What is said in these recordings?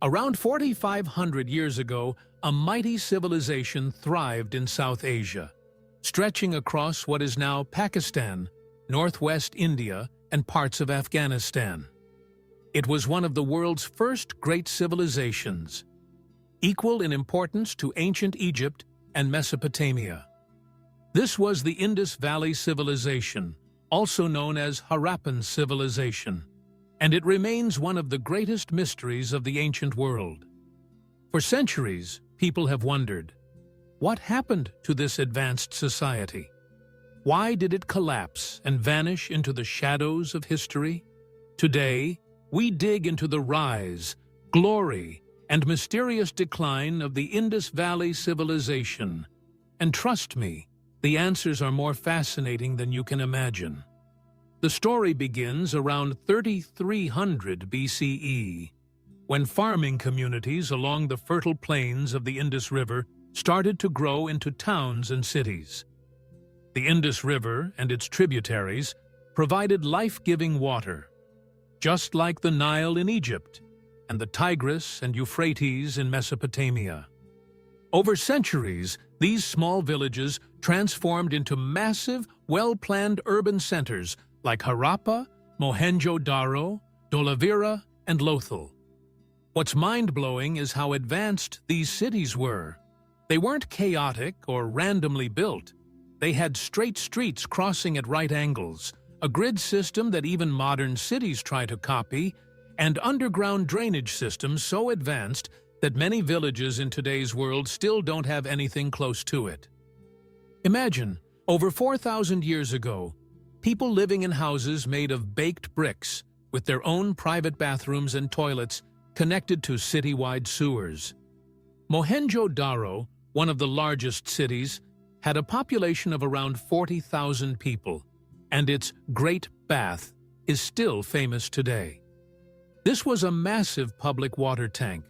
Around 4,500 years ago, a mighty civilization thrived in South Asia, stretching across what is now Pakistan, northwest India, and parts of Afghanistan. It was one of the world's first great civilizations, equal in importance to ancient Egypt and Mesopotamia. This was the Indus Valley Civilization, also known as Harappan Civilization, and it remains one of the greatest mysteries of the ancient world. For centuries, people have wondered, what happened to this advanced society? Why did it collapse and vanish into the shadows of history? Today, we dig into the rise, glory, and mysterious decline of the Indus Valley Civilization. And trust me, the answers are more fascinating than you can imagine. The story begins around 3300 BCE, when farming communities along the fertile plains of the Indus River started to grow into towns and cities. The Indus River and its tributaries provided life-giving water, just like the Nile in Egypt and the Tigris and Euphrates in Mesopotamia. Over centuries, these small villages transformed into massive, well-planned urban centers like Harappa, Mohenjo-daro, Dholavira, and Lothal. What's mind-blowing is how advanced these cities were. They weren't chaotic or randomly built. They had straight streets crossing at right angles, a grid system that even modern cities try to copy, and underground drainage systems so advanced that many villages in today's world still don't have anything close to it. Imagine, over 4,000 years ago, people living in houses made of baked bricks, with their own private bathrooms and toilets connected to citywide sewers. Mohenjo-daro, one of the largest cities, had a population of around 40,000 people, and its Great Bath is still famous today. This was a massive public water tank,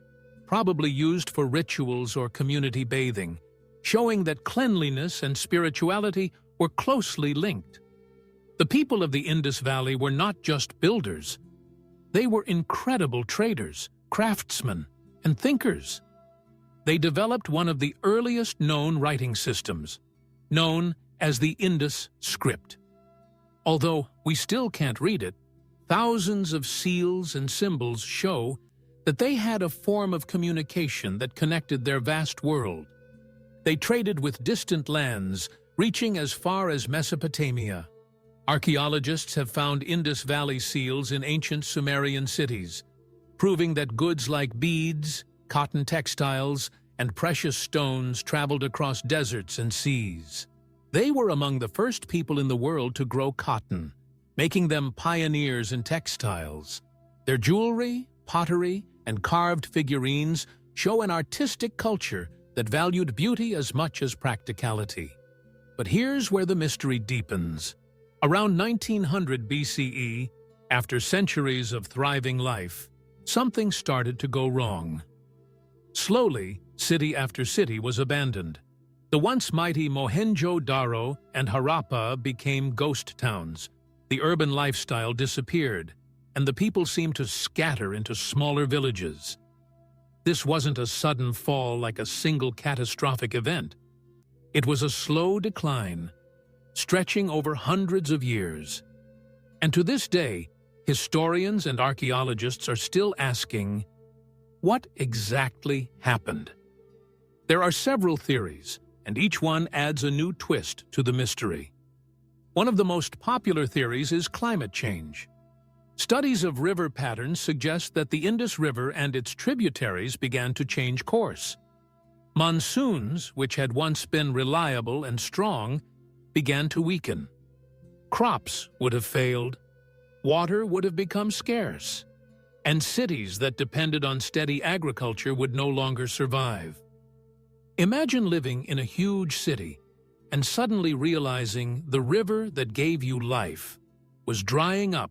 probably used for rituals or community bathing, showing that cleanliness and spirituality were closely linked. The people of the Indus Valley were not just builders. They were incredible traders, craftsmen, and thinkers. They developed one of the earliest known writing systems, known as the Indus script. Although we still can't read it, thousands of seals and symbols show that they had a form of communication that connected their vast world. They traded with distant lands, reaching as far as Mesopotamia. Archaeologists have found Indus Valley seals in ancient Sumerian cities, proving that goods like beads, cotton textiles, and precious stones traveled across deserts and seas. They were among the first people in the world to grow cotton, making them pioneers in textiles. Their jewelry, pottery, and carved figurines show an artistic culture that valued beauty as much as practicality. But here's where the mystery deepens. Around 1900 BCE, after centuries of thriving life, something started to go wrong. Slowly, city after city was abandoned. The once mighty Mohenjo-daro and Harappa became ghost towns. The urban lifestyle disappeared, and the people seemed to scatter into smaller villages. This wasn't a sudden fall like a single catastrophic event. It was a slow decline, stretching over hundreds of years. And to this day, historians and archaeologists are still asking, what exactly happened? There are several theories, and each one adds a new twist to the mystery. One of the most popular theories is climate change. Studies of river patterns suggest that the Indus River and its tributaries began to change course. Monsoons, which had once been reliable and strong, began to weaken. Crops would have failed, water would have become scarce, and cities that depended on steady agriculture would no longer survive. Imagine living in a huge city and suddenly realizing the river that gave you life was drying up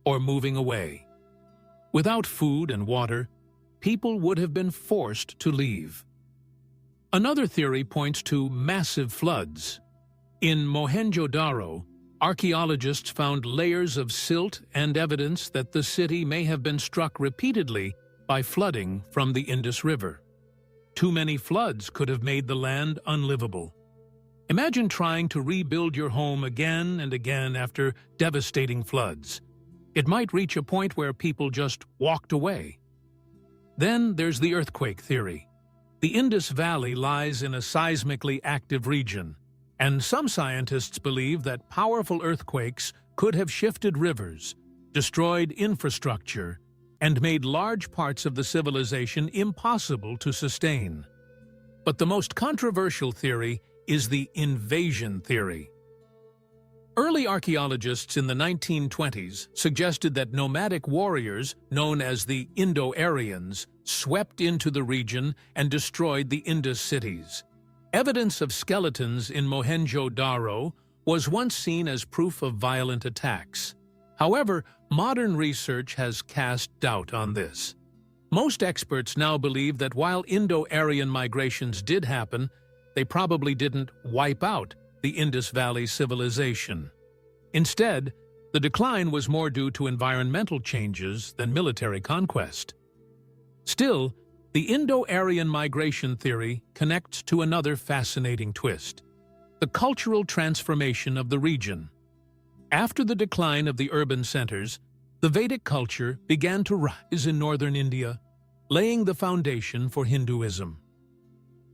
or moving away. Without food and water, people would have been forced to leave. Another theory points to massive floods. In Mohenjo-daro, archaeologists found layers of silt and evidence that the city may have been struck repeatedly by flooding from the Indus River. Too many floods could have made the land unlivable. Imagine trying to rebuild your home again and again after devastating floods. It might reach a point where people just walked away. Then there's the earthquake theory. The Indus Valley lies in a seismically active region, and some scientists believe that powerful earthquakes could have shifted rivers, destroyed infrastructure, and made large parts of the civilization impossible to sustain. But the most controversial theory is the invasion theory. Early archaeologists in the 1920s suggested that nomadic warriors, known as the Indo-Aryans, swept into the region and destroyed the Indus cities. Evidence of skeletons in Mohenjo-daro was once seen as proof of violent attacks. However, modern research has cast doubt on this. Most experts now believe that while Indo-Aryan migrations did happen, they probably didn't wipe out the Indus Valley Civilization. Instead, the decline was more due to environmental changes than military conquest. Still, the Indo-Aryan migration theory connects to another fascinating twist: the cultural transformation of the region. After the decline of the urban centers, the Vedic culture began to rise in northern India, laying the foundation for Hinduism.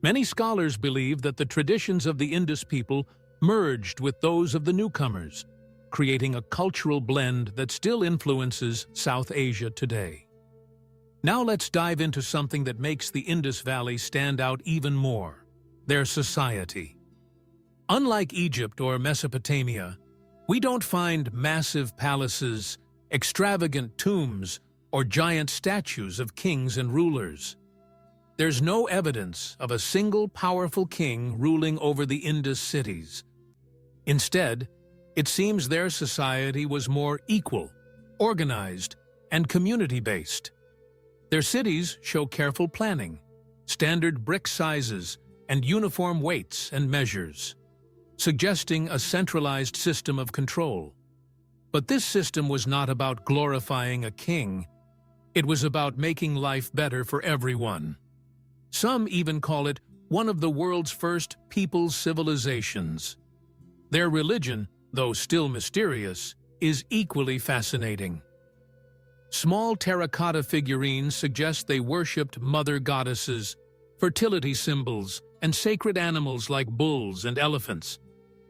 Many scholars believe that the traditions of the Indus people merged with those of the newcomers, creating a cultural blend that still influences South Asia today. Now let's dive into something that makes the Indus Valley stand out even more: their society. Unlike Egypt or Mesopotamia, we don't find massive palaces, extravagant tombs, or giant statues of kings and rulers. There's no evidence of a single powerful king ruling over the Indus cities. Instead, it seems their society was more equal, organized, and community-based. Their cities show careful planning, standard brick sizes, and uniform weights and measures, suggesting a centralized system of control. But this system was not about glorifying a king. It was about making life better for everyone. Some even call it one of the world's first people's civilizations. Their religion, though still mysterious, is equally fascinating. Small terracotta figurines suggest they worshipped mother goddesses, fertility symbols, and sacred animals like bulls and elephants.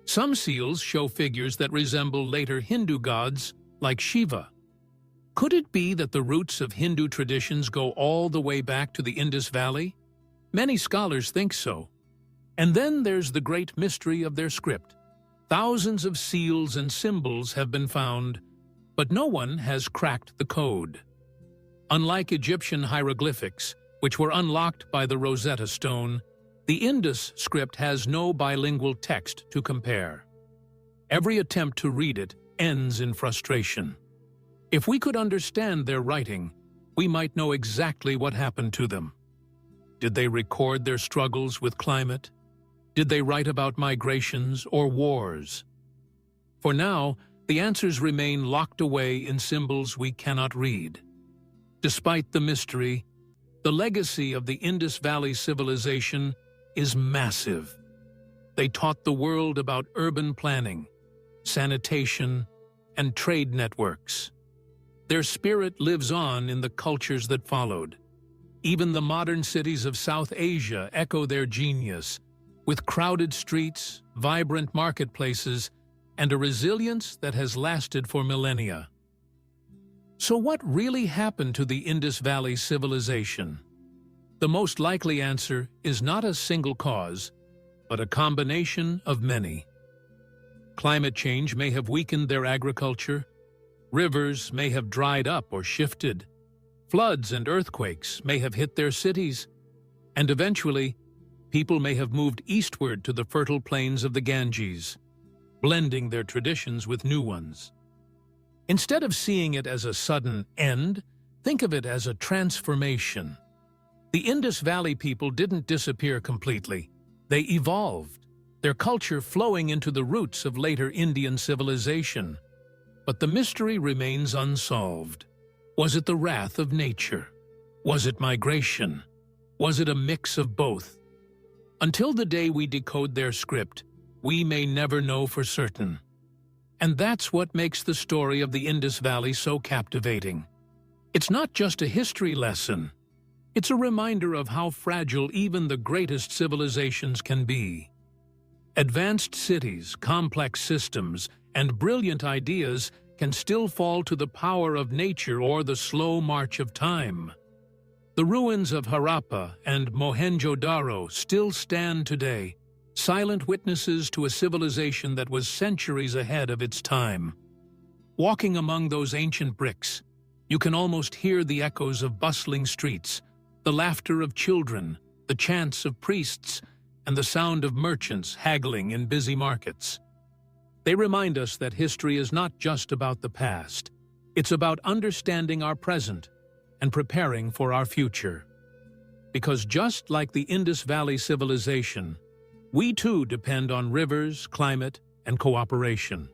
Some seals show figures that resemble later Hindu gods, like Shiva. Could it be that the roots of Hindu traditions go all the way back to the Indus Valley? Many scholars think so. And then there's the great mystery of their script. Thousands of seals and symbols have been found, but no one has cracked the code. Unlike Egyptian hieroglyphics, which were unlocked by the Rosetta Stone, the Indus script has no bilingual text to compare. Every attempt to read it ends in frustration. If we could understand their writing, we might know exactly what happened to them. Did they record their struggles with climate? Did they write about migrations or wars? For now, the answers remain locked away in symbols we cannot read. Despite the mystery, the legacy of the Indus Valley Civilization is massive. They taught the world about urban planning, sanitation, and trade networks. Their spirit lives on in the cultures that followed. Even the modern cities of South Asia echo their genius, with crowded streets, vibrant marketplaces, and a resilience that has lasted for millennia. So what really happened to the Indus Valley Civilization? The most likely answer is not a single cause, but a combination of many. Climate change may have weakened their agriculture, rivers may have dried up or shifted, floods and earthquakes may have hit their cities, and eventually, people may have moved eastward to the fertile plains of the Ganges, blending their traditions with new ones. Instead of seeing it as a sudden end, think of it as a transformation. The Indus Valley people didn't disappear completely. They evolved, their culture flowing into the roots of later Indian civilization. But the mystery remains unsolved. Was it the wrath of nature? Was it migration? Was it a mix of both? Until the day we decode their script, we may never know for certain. And that's what makes the story of the Indus Valley so captivating. It's not just a history lesson. It's a reminder of how fragile even the greatest civilizations can be. Advanced cities, complex systems, and brilliant ideas can still fall to the power of nature or the slow march of time. The ruins of Harappa and Mohenjo-daro still stand today, silent witnesses to a civilization that was centuries ahead of its time. Walking among those ancient bricks, you can almost hear the echoes of bustling streets, the laughter of children, the chants of priests, and the sound of merchants haggling in busy markets. They remind us that history is not just about the past. It's about understanding our present and preparing for our future. Because just like the Indus Valley Civilization, we too depend on rivers, climate, and cooperation.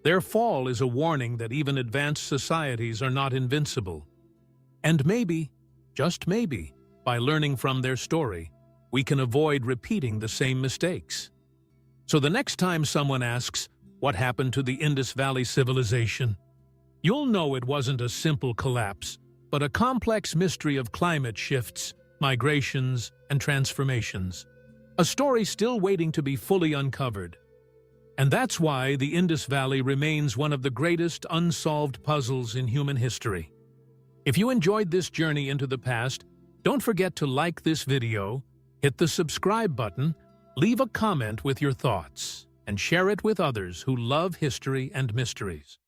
Their fall is a warning that even advanced societies are not invincible. And maybe, just maybe, by learning from their story, we can avoid repeating the same mistakes. So the next time someone asks, "What happened to the Indus Valley Civilization?" you'll know it wasn't a simple collapse, but a complex mystery of climate shifts, migrations, and transformations. A story still waiting to be fully uncovered. And that's why the Indus Valley remains one of the greatest unsolved puzzles in human history. If you enjoyed this journey into the past, don't forget to like this video, hit the subscribe button, leave a comment with your thoughts, and share it with others who love history and mysteries.